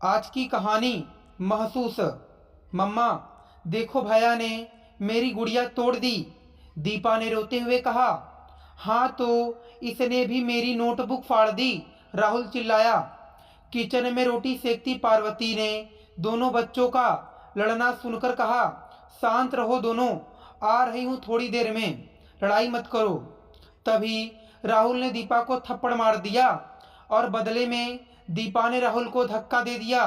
आज की कहानी महसूस। मम्मा, देखो भैया ने मेरी गुड़िया तोड़ दी। दीपा ने रोते हुए कहा। हाँ तो इसने भी मेरी नोटबुक फाड़ दी, राहुल चिल्लाया। किचन में रोटी सेकती पार्वती ने दोनों बच्चों का लड़ना सुनकर कहा। शांत रहो दोनों, आ रही हूँ थोड़ी देर में, लड़ाई मत करो। तभी राहुल ने दीपा को थप्पड़ मार दिया और बदले में दीपा ने राहुल को धक्का दे दिया।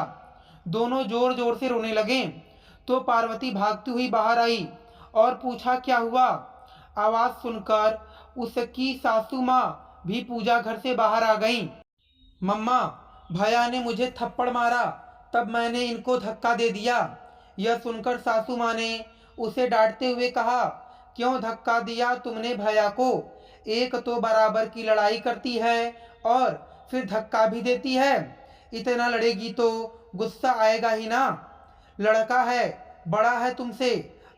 दोनों जोर जोर से रोने लगे तो पार्वती भागती हुई बाहर आई और पूछा क्या हुआ। आवाज सुनकर उसकी सासू माँ भी पूजा घर से बाहर आ गईं। मम्मा, भैया ने मुझे थप्पड़ मारा, तब मैंने इनको धक्का दे दिया। यह सुनकर सासू माँ ने उसे डांटते हुए कहा, क्यों धक्का दिया तुमने भैया को? एक तो बराबर की लड़ाई करती है और फिर धक्का भी देती है। इतना लड़ेगी तो गुस्सा आएगा ही ना। लड़का है, बड़ा है तुमसे,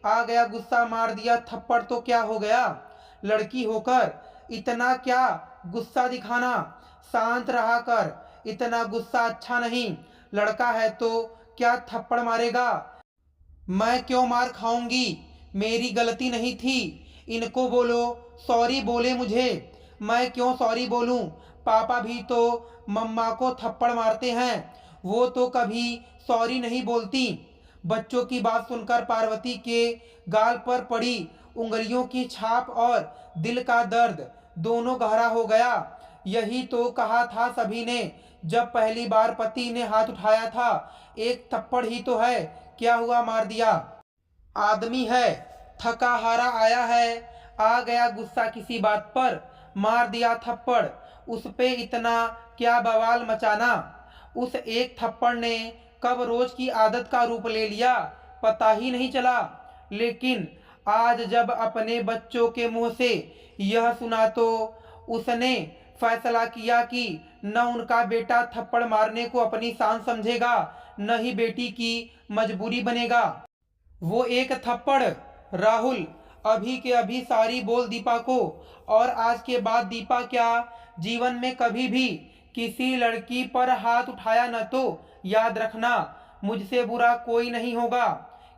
आ गया गुस्सा, मार दिया थप्पड़ तो क्या हो गया? लड़की होकर इतना क्या गुस्सा दिखाना, शांत रहा कर, इतना गुस्सा अच्छा नहीं। लड़का है तो क्या थप्पड़ मारेगा? मैं क्यों मार खाऊंगी? मेरी गलती नहीं थी। इनको बोलो सॉरी बोले मुझे। मैं क्यों सॉरी बोलूं? पापा भी तो मम्मा को थप्पड़ मारते हैं, वो तो कभी सॉरी नहीं बोलती। बच्चों की बात सुनकर पार्वती के गाल पर पड़ी उंगलियों की छाप और दिल का दर्द दोनों गहरा हो गया। यही तो कहा था सभी ने जब पहली बार पति ने हाथ उठाया था, एक थप्पड़ ही तो है, क्या हुआ मार दिया? आदमी है, थका हारा आया है, आ गया गुस्सा किसी बात पर, मार दिया थप्पड़। उस पे इतना क्या बवाल मचाना? उस एक थप्पड़ ने कब रोज की आदत का रूप ले लिया, पता ही नहीं चला। लेकिन आज जब अपने बच्चों के मुंह से यह सुना तो उसने फैसला किया कि न उनका बेटा थप्पड़ मारने को अपनी शान समझेगा, न ही बेटी की मजबूरी बनेगा। वो एक थप्पड़। राहुल अभी के अभी सारी बोल दीपा को, और आज के बाद दीपा क्या जीवन में कभी भी किसी लड़की पर हाथ उठाया न तो याद रखना, मुझसे बुरा कोई नहीं होगा।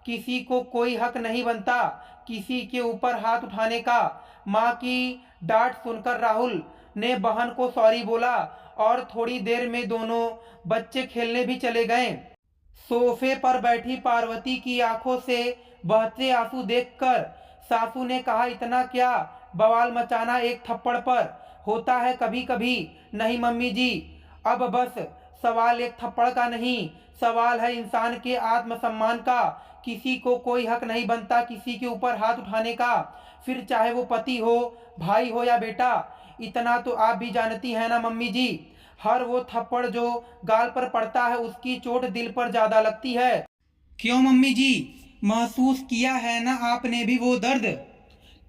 किसी को कोई हक नहीं बनता किसी के ऊपर हाथ उठाने का। माँ की डांट सुनकर राहुल ने बहन को सॉरी बोला और थोड़ी देर में दोनों बच्चे खेलने भी चले गए। सोफे पर बैठी पार्वती की आंखों से बहते आंसू देखकर सासू ने कहा, इतना क्या बवाल मचाना एक थप्पड़ पर, होता है कभी कभी। नहीं मम्मी जी, अब बस सवाल एक थप्पड़ का नहीं, सवाल है इंसान के आत्मसम्मान का। किसी को कोई हक नहीं बनता किसी के ऊपर हाथ उठाने का, फिर चाहे वो पति हो, भाई हो या बेटा। इतना तो आप भी जानती हैं ना मम्मी जी, हर वो थप्पड़ जो गाल पर पड़ता है उसकी चोट दिल पर ज्यादा लगती है। क्यों मम्मी जी, महसूस किया है ना आपने भी वो दर्द?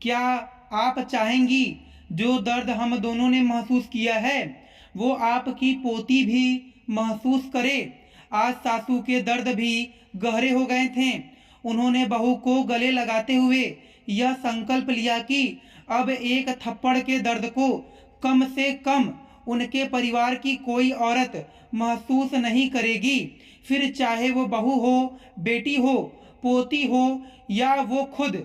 क्या आप चाहेंगी जो दर्द हम दोनों ने महसूस किया है वो आपकी पोती भी महसूस करे? आज सासू के दर्द भी गहरे हो गए थे। उन्होंने बहू को गले लगाते हुए यह संकल्प लिया कि अब एक थप्पड़ के दर्द को कम से कम उनके परिवार की कोई औरत महसूस नहीं करेगी, फिर चाहे वो बहू हो, बेटी हो, पोती हो या वो खुद।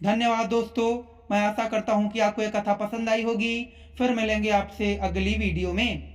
धन्यवाद दोस्तों, मैं आशा करता हूँ कि आपको ये कथा पसंद आई होगी। फिर मिलेंगे आपसे अगली वीडियो में।